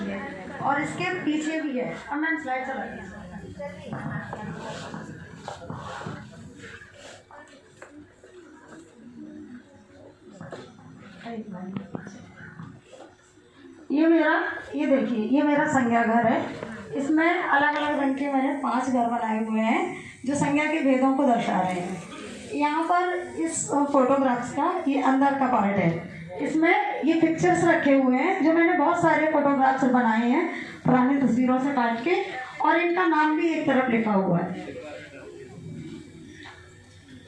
देखिए, और इसके पीछे भी है। अब मैम स्लाइड चलाइए। ये देखिए, ये मेरा संज्ञा घर है। इसमें अलग अलग रंग के मैंने 5 घर बनाए हुए हैं जो संज्ञा के भेदों को दर्शा रहे हैं। यहाँ पर इस फोटोग्राफ्स का ये अंदर का पार्ट है। इसमें ये पिक्चर्स रखे हुए हैं जो मैंने बहुत सारे फोटोग्राफ्स बनाए हैं पुरानी तस्वीरों से काट के, और इनका नाम भी एक तरफ लिखा हुआ है।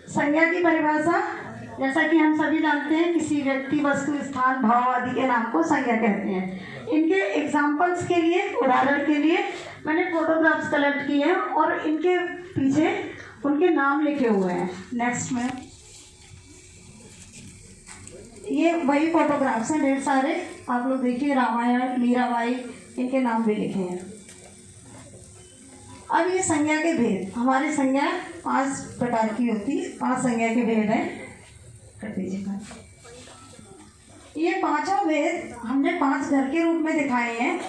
संज्ञा की परिभाषा, जैसा कि हम सभी जानते हैं, किसी व्यक्ति, वस्तु, स्थान, भाव आदि के नाम को संज्ञा कहते हैं। इनके एग्जाम्पल्स के लिए, उदाहरण के लिए मैंने फोटोग्राफ्स कलेक्ट किए हैं और इनके पीछे उनके नाम लिखे हुए हैं। नेक्स्ट में ये वही फोटोग्राफ्स हैं ढेर सारे, आप लोग देखिए, रामायण, मीराबाई, इनके नाम भी लिखे हैं। अब ये संज्ञा के भेद, हमारी संज्ञा 5 प्रकार की होती है, 5 संज्ञा के भेद हैं। कर दीजिए। ये 5 भेद हमने 5 घर के रूप में दिखाए हैं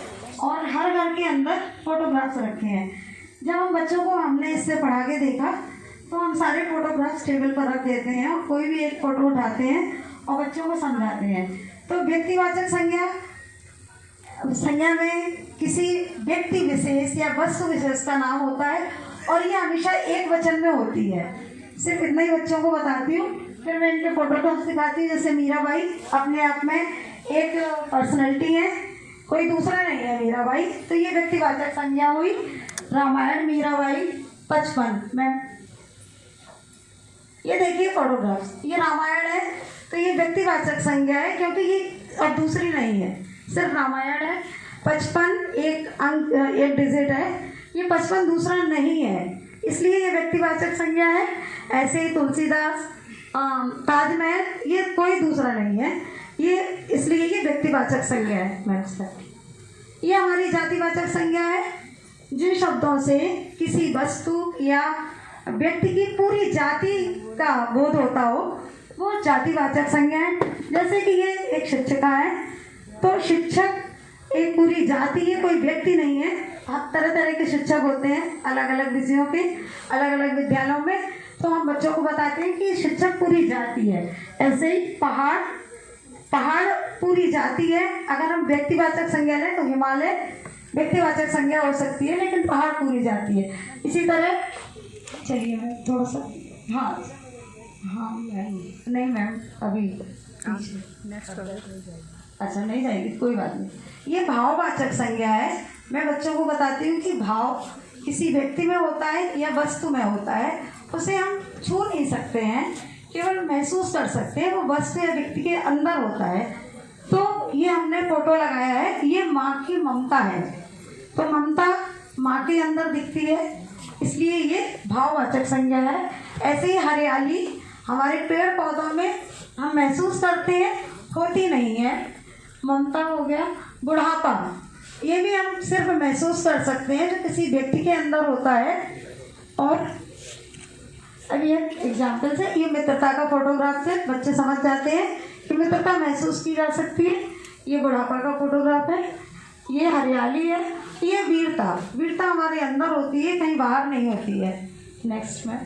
और हर घर के अंदर फोटोग्राफ्स रखे हैं। जब हम बच्चों को हमने इससे पढ़ा के देखा तो हम सारे फोटोग्राफ्स टेबल पर रख देते हैं और कोई भी एक फ़ोटो उठाते हैं और बच्चों को समझाते हैं। तो व्यक्तिवाचक संज्ञा में किसी व्यक्ति विशेष या वस्तु विशेष का नाम होता है और ये हमेशा एक वचन में होती है। सिर्फ इतना ही बच्चों को बताती हूँ, फिर मैं इनके फोटोग्राफ्स दिखाती हूँ। जैसे मीराबाई अपने आप में एक पर्सनैलिटी है, कोई दूसरा नहीं है मीराबाई, तो ये व्यक्तिवाचक संज्ञा हुई। रामायण, मीराबाई 55 में, ये देखिए फोटोग्राफ्स, ये रामायण है तो ये व्यक्तिवाचक संज्ञा है क्योंकि ये अब दूसरी नहीं है, सिर्फ रामायण है। 55 एक अंक, एक डिजिट है, ये 55 दूसरा नहीं है, इसलिए ये व्यक्तिवाचक संज्ञा है। ऐसे ही तुलसीदास, ताजमहल, ये कोई दूसरा नहीं है, ये इसलिए ये व्यक्तिवाचक संज्ञा है। मैम ये हमारी जातिवाचक संज्ञा है। जिन शब्दों से किसी वस्तु या व्यक्ति की पूरी जाति का बोध होता हो वो जातिवाचक संज्ञा है। जैसे कि ये एक शिक्षिका है, तो शिक्षक एक पूरी जाति है, कोई व्यक्ति नहीं है। तरह तरह के शिक्षक होते हैं अलग अलग विषयों के, अलग अलग विद्यालयों में, तो हम बच्चों को बताते हैं कि शिक्षक पूरी जाति है। ऐसे ही पहाड़ पूरी जाति है। अगर हम व्यक्तिवाचक संज्ञा लें तो हिमालय व्यक्तिवाचक संज्ञा हो सकती है, लेकिन पहाड़ पूरी जाति है। इसी तरह चलिए मैं थोड़ा सा, हाँ मैम, नहीं मैम अभी नेक्स्ट, अच्छा नहीं जाएगी, कोई बात नहीं। ये भाववाचक संज्ञा है। मैं बच्चों को बताती हूँ कि भाव किसी व्यक्ति में होता है या वस्तु में होता है, उसे हम छू नहीं सकते हैं, केवल महसूस कर सकते हैं। वो वस्तु या व्यक्ति के अंदर होता है। तो ये हमने फोटो लगाया है, ये माँ की ममता है, तो ममता माँ के अंदर दिखती है, इसलिए ये भाववाचक संज्ञा है। ऐसे ही हरियाली हमारे पेड़ पौधों में हम महसूस करते हैं, होती नहीं है, ममता हो गया। बुढ़ापा, ये भी हम सिर्फ महसूस कर सकते हैं, जो किसी व्यक्ति के अंदर होता है। और अभी एक एग्जाम्पल से, ये मित्रता का फोटोग्राफ से बच्चे समझ जाते हैं कि मित्रता महसूस की जा सकती है। ये बुढ़ापा का फोटोग्राफ है, ये हरियाली है, ये वीरता हमारे अंदर होती है, कहीं बाहर नहीं होती है। नेक्स्ट में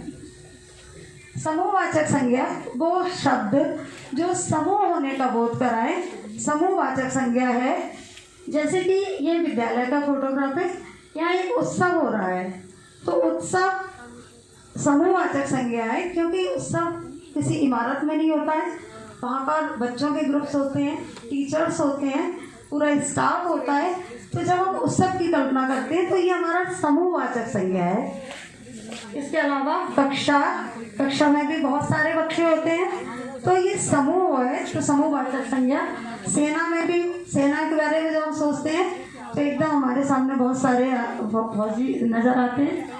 समूहवाचक संज्ञा, वो शब्द जो समूह होने का बोध कराए, समूहवाचक संज्ञा है। जैसे कि ये विद्यालय का फोटोग्राफ है, यहाँ एक उत्सव हो रहा है, तो उत्सव समूहवाचक संज्ञा है क्योंकि उत्सव किसी इमारत में नहीं होता है, वहाँ पर बच्चों के ग्रुप्स होते हैं, टीचर्स होते हैं, पूरा स्टाफ होता है। तो जब हम उत्सव की कल्पना करते हैं तो ये हमारा समूहवाचक संज्ञा है। इसके अलावा कक्षा में भी बहुत सारे बच्चे होते हैं, तो ये समूह है, तो समूहवाचक संज्ञा। सेना में भी, सेना के बारे में जब हम सोचते हैं तो एकदम हमारे सामने बहुत सारे फौजी नजर आते हैं।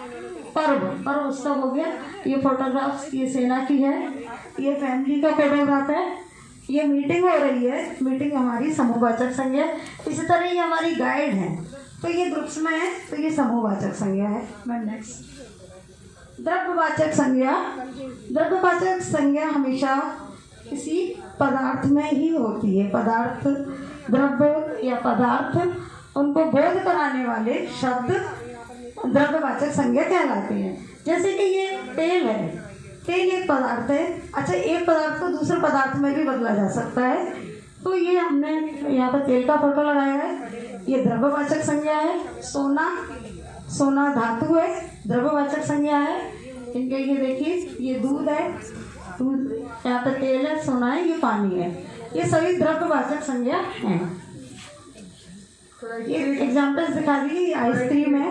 पर्व उत्सव हो गया। ये फोटोग्राफ्स, ये सेना की है, ये फैमिली का फोटोग्राफ है, ये मीटिंग हो रही है, मीटिंग हमारी समूहवाचक संज्ञा। इसी तरह ये हमारी गाइड है, तो ये ग्रुप्स में है, तो ये समूहवाचक संज्ञा है। नेक्स्ट द्रव्यवाचक संज्ञा। द्रव्यवाचक संज्ञा हमेशा किसी पदार्थ में ही होती है। पदार्थ, द्रव्य या पदार्थ उनको बोध कराने वाले शब्द द्रव्यवाचक संज्ञा कहलाते हैं। जैसे कि ये तेल है, तेल एक पदार्थ है। अच्छा, एक पदार्थ को दूसरे पदार्थ में भी बदला जा सकता है, तो ये हमने यहाँ पर तेल का फोटो लगाया है, ये द्रव्यवाचक संज्ञा है। सोना, सोना धातु है, द्रव्यवाचक संज्ञा है। इनके ये देखिए, ये दूध है, दूध, यहाँ पर तेल है, सोना है, ये पानी है, ये सभी द्रव्यवाचक संज्ञा हैं। ये एग्जाम्पल्स दिखा दी, आइसक्रीम है,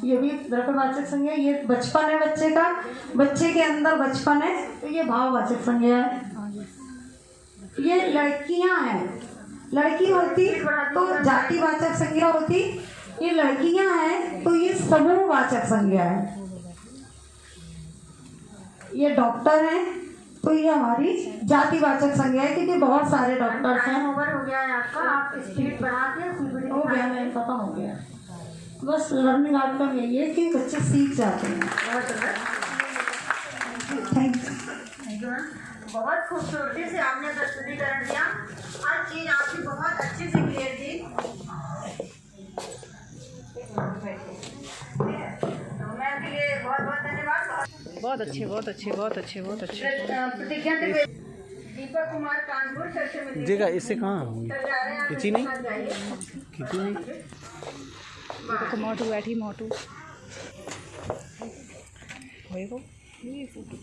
ये भी द्रव्यवाचक संज्ञा। ये बचपन है बच्चे का, बच्चे के अंदर बचपन है, तो ये भाववाचक संज्ञा है। ये लड़कियां हैं, लड़की होती तो जातिवाचक संज्ञा होती, ये लड़कियां हैं तो ये समूहवाचक संज्ञा है। ये डॉक्टर हैं तो ये हमारी जातिवाचक संज्ञा है, क्योंकि बहुत सारे डॉक्टर्स हैं। ओवर हो गया है आपका, आप स्पीड बढ़ा के हो गया, मैं खत्म हो गया। बस लर्निंग आउटकम यही है कि बच्चे सीख जाते हैं। Thank you. बहुत खूबसूरती से आपने प्रस्तुतिकरण दिया, हर चीज आपकी बहुत अच्छे से क्लियर थी। तो मैं आपके लिए बहुत बहुत धन्यवाद। बहुत अच्छे, बहुत अच्छे, बहुत अच्छे, बहुत अच्छे। प्रतिज्ञा दीपक कुमार कानपुर सर से मिलिए। देखा इससे कहाँ खींची नहीं, खींची नहीं। देखो मोटू बैठी, मोटू होएगा ये फोटो।